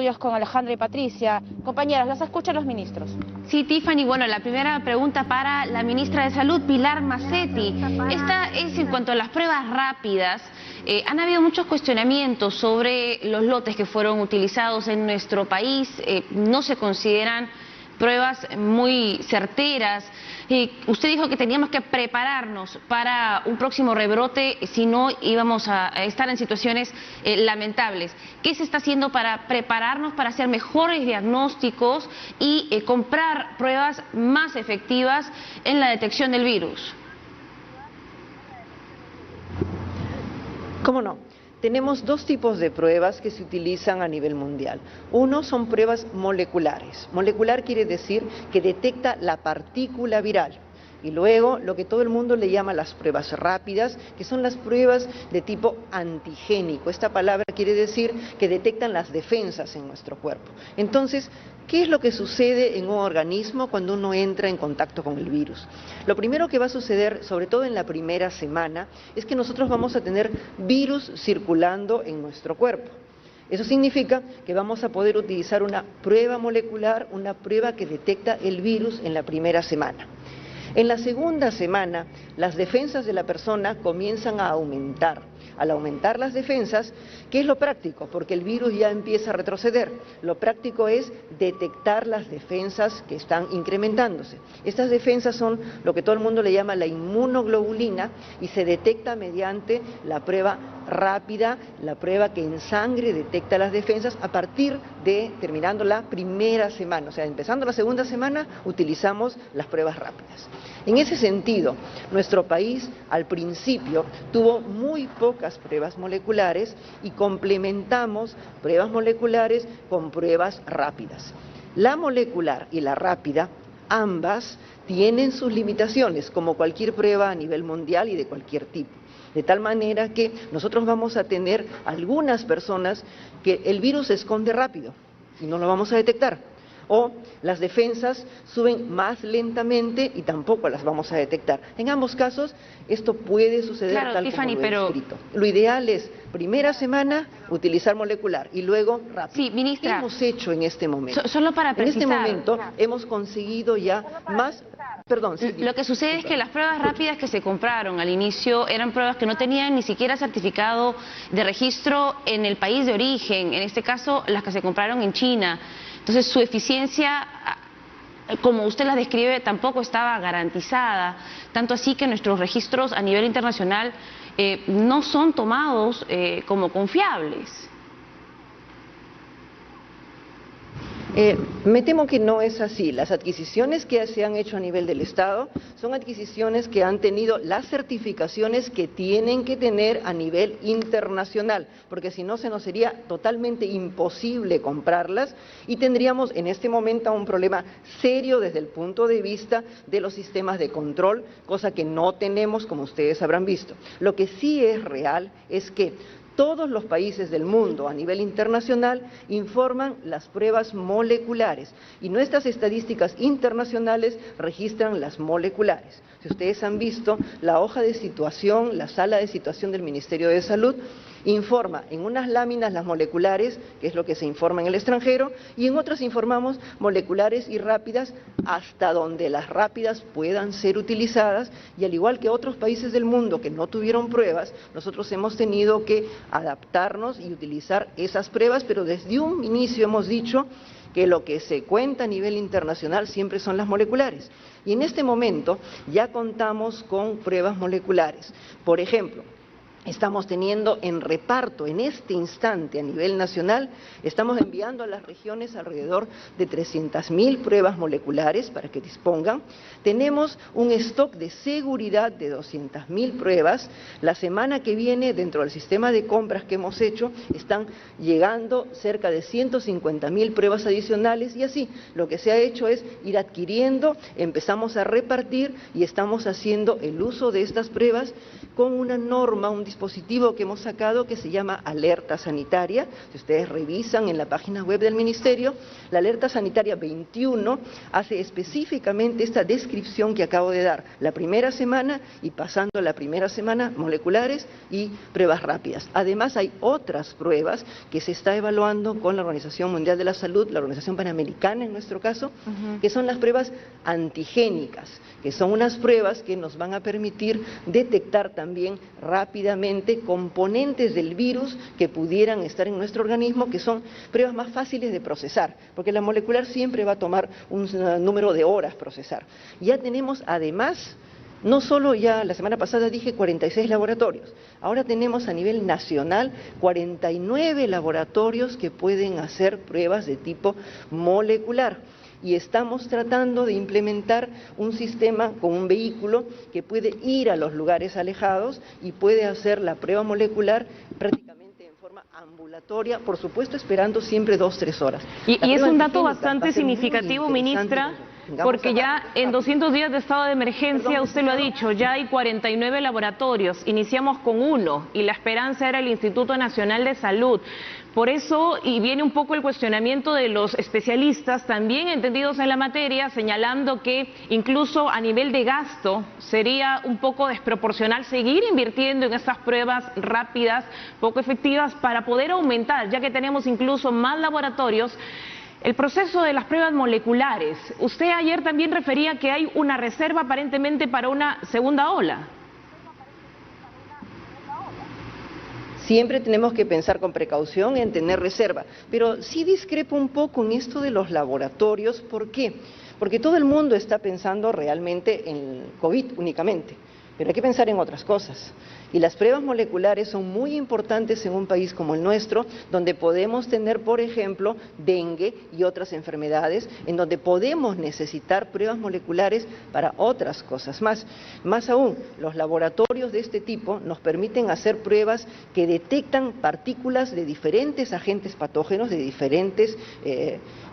estudios con Alejandra y Patricia. Compañeras, las escuchan los ministros. Sí, Tiffany, bueno, la primera pregunta para la ministra de Salud, Pilar Macetti. Esta es en cuanto a las pruebas rápidas. Han habido muchos cuestionamientos sobre los lotes que fueron utilizados en nuestro país. No se consideran pruebas muy certeras. Usted dijo que teníamos que prepararnos para un próximo rebrote, si no íbamos a estar en situaciones lamentables. ¿Qué se está haciendo para prepararnos para hacer mejores diagnósticos y comprar pruebas más efectivas en la detección del virus? ¿Cómo no? Tenemos dos tipos de pruebas que se utilizan a nivel mundial. Uno son pruebas moleculares. Molecular quiere decir que detecta la partícula viral. Y luego lo que todo el mundo le llama las pruebas rápidas, que son las pruebas de tipo antigénico. Esta palabra quiere decir que detectan las defensas en nuestro cuerpo. Entonces, ¿qué es lo que sucede en un organismo cuando uno entra en contacto con el virus? Lo primero que va a suceder, sobre todo en la primera semana, es que nosotros vamos a tener virus circulando en nuestro cuerpo. Eso significa que vamos a poder utilizar una prueba molecular, una prueba que detecta el virus en la primera semana. En la segunda semana, las defensas de la persona comienzan a aumentar. Al aumentar las defensas, ¿qué es lo práctico? Porque el virus ya empieza a retroceder. Lo práctico es detectar las defensas que están incrementándose. Estas defensas son lo que todo el mundo le llama la inmunoglobulina y se detecta mediante la prueba rápida, la prueba que en sangre detecta las defensas a partir de terminando la primera semana. O sea, empezando la segunda semana utilizamos las pruebas rápidas. En ese sentido, nuestro país al principio tuvo muy pocas pruebas moleculares y complementamos pruebas moleculares con pruebas rápidas. La molecular y la rápida, ambas tienen sus limitaciones, como cualquier prueba a nivel mundial y de cualquier tipo. De tal manera que nosotros vamos a tener algunas personas que el virus se esconde rápido y no lo vamos a detectar. O las defensas suben más lentamente y tampoco las vamos a detectar. En ambos casos, esto puede suceder tal Tiffany, como lo he escrito. Lo ideal es, primera semana, utilizar molecular y luego rápido. Sí, ministra. ¿Qué hemos hecho en este momento? Solo para precisar. En este momento hemos conseguido ya más... Perdón, sí, lo que sucede es que las pruebas rápidas que se compraron al inicio eran pruebas que no tenían ni siquiera certificado de registro en el país de origen, en este caso las que se compraron en China. Entonces su eficiencia, como usted las describe, tampoco estaba garantizada, tanto así que nuestros registros a nivel internacional no son tomados como confiables. Me temo que no es así. Las adquisiciones que se han hecho a nivel del Estado son adquisiciones que han tenido las certificaciones que tienen que tener a nivel internacional, porque si no se nos sería totalmente imposible comprarlas y tendríamos en este momento un problema serio desde el punto de vista de los sistemas de control, cosa que no tenemos, como ustedes habrán visto. Lo que sí es real es que todos los países del mundo a nivel internacional informan las pruebas moleculares y nuestras estadísticas internacionales registran las moleculares. Si ustedes han visto la hoja de situación, la sala de situación del Ministerio de Salud, informa en unas láminas las moleculares, que es lo que se informa en el extranjero, y en otras informamos moleculares y rápidas hasta donde las rápidas puedan ser utilizadas, y al igual que otros países del mundo que no tuvieron pruebas, nosotros hemos tenido que adaptarnos y utilizar esas pruebas, pero desde un inicio hemos dicho que lo que se cuenta a nivel internacional siempre son las moleculares. Y en este momento ya contamos con pruebas moleculares. Por ejemplo, estamos teniendo en reparto en este instante a nivel nacional, estamos enviando a las regiones alrededor de 300.000 pruebas moleculares para que dispongan. Tenemos un stock de seguridad de 200.000 pruebas. La semana que viene, dentro del sistema de compras que hemos hecho, están llegando cerca de 150.000 pruebas adicionales y así lo que se ha hecho es ir adquiriendo, empezamos a repartir y estamos haciendo el uso de estas pruebas con una norma, un dispositivo que hemos sacado que se llama Alerta Sanitaria. Si ustedes revisan en la página web del Ministerio, la Alerta Sanitaria 21 hace específicamente esta descripción que acabo de dar. La primera semana y pasando a la primera semana, moleculares y pruebas rápidas. Además, hay otras pruebas que se está evaluando con la Organización Mundial de la Salud, la Organización Panamericana en nuestro caso, que son las pruebas antigénicas, que son unas pruebas que nos van a permitir detectar también rápidamente componentes del virus que pudieran estar en nuestro organismo, que son pruebas más fáciles de procesar, porque la molecular siempre va a tomar un número de horas procesar. Ya tenemos además, no solo ya la semana pasada dije 46 laboratorios, ahora tenemos a nivel nacional 49 laboratorios que pueden hacer pruebas de tipo molecular. Y estamos tratando de implementar un sistema con un vehículo que puede ir a los lugares alejados y puede hacer la prueba molecular prácticamente en forma ambulatoria, por supuesto esperando siempre 2-3 horas. Y es un dato bastante significativo, ministra, porque ya en 200 días de estado de emergencia, usted lo ha dicho, ya hay 49 laboratorios, iniciamos con 1 y la esperanza era el Instituto Nacional de Salud. Por eso, y viene un poco el cuestionamiento de los especialistas, también entendidos en la materia, señalando que incluso a nivel de gasto sería un poco desproporcional seguir invirtiendo en estas pruebas rápidas, poco efectivas, para poder aumentar, ya que tenemos incluso más laboratorios, el proceso de las pruebas moleculares. Usted ayer también refería que hay una reserva aparentemente para una segunda ola. Siempre tenemos que pensar con precaución en tener reserva, pero sí discrepo un poco en esto de los laboratorios. ¿Por qué? Porque todo el mundo está pensando realmente en COVID únicamente, pero hay que pensar en otras cosas. Y las pruebas moleculares son muy importantes en un país como el nuestro, donde podemos tener, por ejemplo, dengue y otras enfermedades, en donde podemos necesitar pruebas moleculares para otras cosas más. Más aún, los laboratorios de este tipo nos permiten hacer pruebas que detectan partículas de diferentes agentes patógenos, de diferentes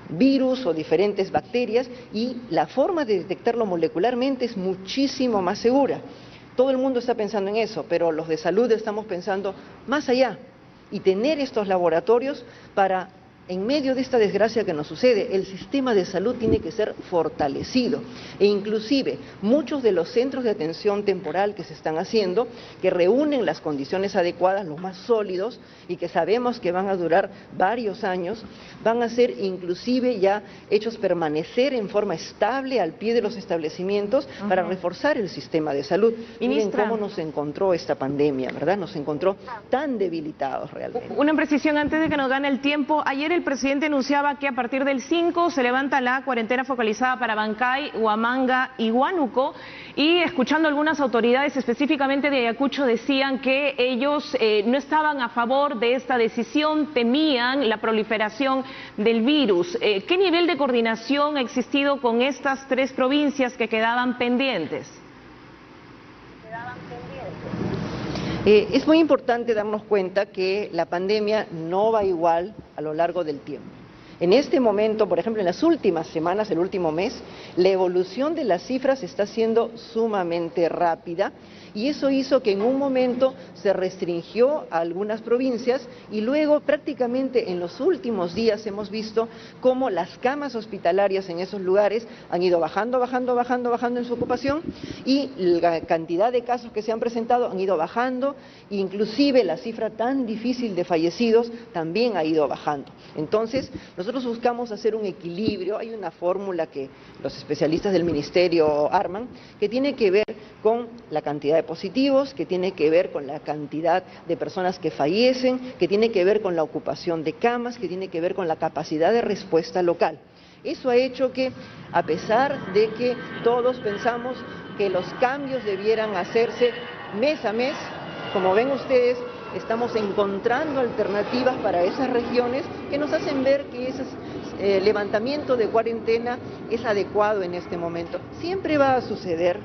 virus o diferentes bacterias, y la forma de detectarlo molecularmente es muchísimo más segura. Todo el mundo está pensando en eso, pero los de salud estamos pensando más allá y tener estos laboratorios para, en medio de esta desgracia que nos sucede, el sistema de salud tiene que ser fortalecido. E inclusive muchos de los centros de atención temporal que se están haciendo, que reúnen las condiciones adecuadas, los más sólidos, y que sabemos que van a durar varios años, van a ser inclusive ya hechos permanecer en forma estable al pie de los establecimientos para reforzar el sistema de salud. Miren cómo nos encontró esta pandemia, ¿verdad? Nos encontró tan debilitados realmente. Una precisión antes de que nos gane el tiempo. Ayer el presidente anunciaba que a partir del 5 se levanta la cuarentena focalizada para Bancay, Huamanga y Huánuco, y escuchando algunas autoridades, específicamente de Ayacucho, decían que ellos no estaban a favor de esta decisión, temían la proliferación del virus. ¿Qué nivel de coordinación ha existido con estas 3 provincias que quedaban pendientes? Es muy importante darnos cuenta que la pandemia no va igual a lo largo del tiempo. En este momento, por ejemplo, en las últimas semanas, el último mes, la evolución de las cifras está siendo sumamente rápida, y eso hizo que en un momento se restringió a algunas provincias y luego prácticamente en los últimos días hemos visto cómo las camas hospitalarias en esos lugares han ido bajando en su ocupación, y la cantidad de casos que se han presentado han ido bajando, inclusive la cifra tan difícil de fallecidos también ha ido bajando. Entonces, nosotros buscamos hacer un equilibrio. Hay una fórmula que los especialistas del Ministerio arman, que tiene que ver con la cantidad de positivos, que tiene que ver con la cantidad de personas que fallecen, que tiene que ver con la ocupación de camas, que tiene que ver con la capacidad de respuesta local. Eso ha hecho que, a pesar de que todos pensamos que los cambios debieran hacerse mes a mes, como ven ustedes, estamos encontrando alternativas para esas regiones que nos hacen ver que ese levantamiento de cuarentena es adecuado en este momento. Siempre va a suceder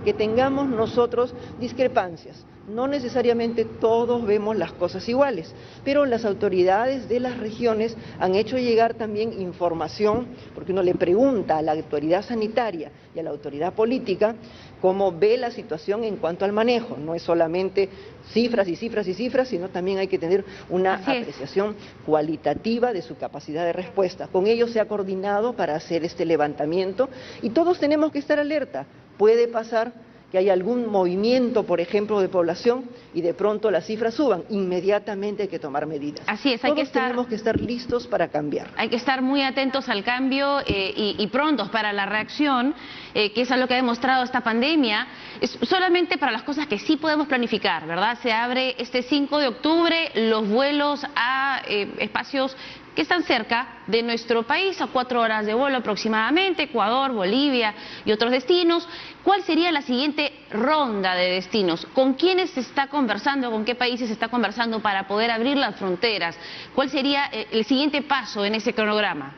que tengamos nosotros discrepancias, no necesariamente todos vemos las cosas iguales, pero las autoridades de las regiones han hecho llegar también información, porque uno le pregunta a la autoridad sanitaria y a la autoridad política cómo ve la situación en cuanto al manejo. No es solamente cifras y cifras y cifras, sino también hay que tener una apreciación cualitativa de su capacidad de respuesta. Con ellos se ha coordinado para hacer este levantamiento y todos tenemos que estar alerta. Puede pasar que haya algún movimiento, por ejemplo, de población y de pronto las cifras suban, inmediatamente hay que tomar medidas. Así es, Todos tenemos que estar listos para cambiar. Hay que estar muy atentos al cambio y prontos para la reacción, que es algo que ha demostrado esta pandemia. Es solamente para las cosas que sí podemos planificar, ¿verdad? Se abre este 5 de octubre los vuelos a espacios que están cerca de nuestro país, a 4 horas de vuelo aproximadamente, Ecuador, Bolivia y otros destinos. ¿Cuál sería la siguiente ronda de destinos? ¿Con quiénes se está conversando, con qué países se está conversando para poder abrir las fronteras? ¿Cuál sería el siguiente paso en ese cronograma?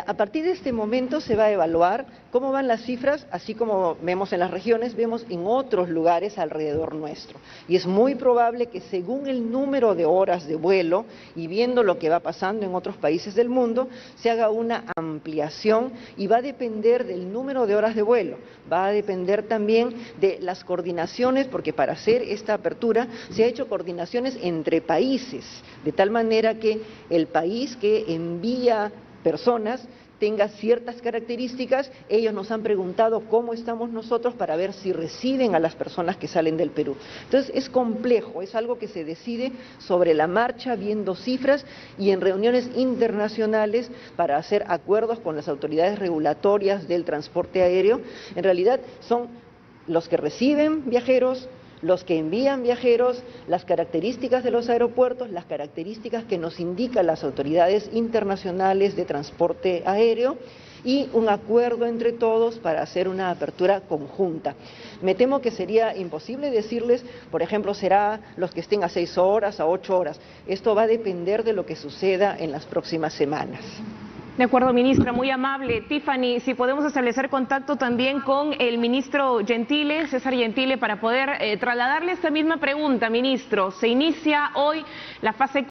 A partir de este momento se va a evaluar cómo van las cifras, así como vemos en las regiones, vemos en otros lugares alrededor nuestro. Y es muy probable que según el número de horas de vuelo y viendo lo que va pasando en otros países del mundo, se haga una ampliación y va a depender del número de horas de vuelo. Va a depender también de las coordinaciones, porque para hacer esta apertura se ha hecho coordinaciones entre países, de tal manera que el país que envía personas tenga ciertas características. Ellos nos han preguntado cómo estamos nosotros para ver si reciben a las personas que salen del Perú. Entonces es complejo, es algo que se decide sobre la marcha, viendo cifras y en reuniones internacionales para hacer acuerdos con las autoridades regulatorias del transporte aéreo. En realidad son los que reciben viajeros, los que envían viajeros, las características de los aeropuertos, las características que nos indican las autoridades internacionales de transporte aéreo y un acuerdo entre todos para hacer una apertura conjunta. Me temo que sería imposible decirles, por ejemplo, será los que estén a 6 horas, a 8 horas. Esto va a depender de lo que suceda en las próximas semanas. De acuerdo, ministra, muy amable. Tiffany, si podemos establecer contacto también con el ministro Gentile, César Gentile, para poder trasladarle esta misma pregunta, ministro. Se inicia hoy la fase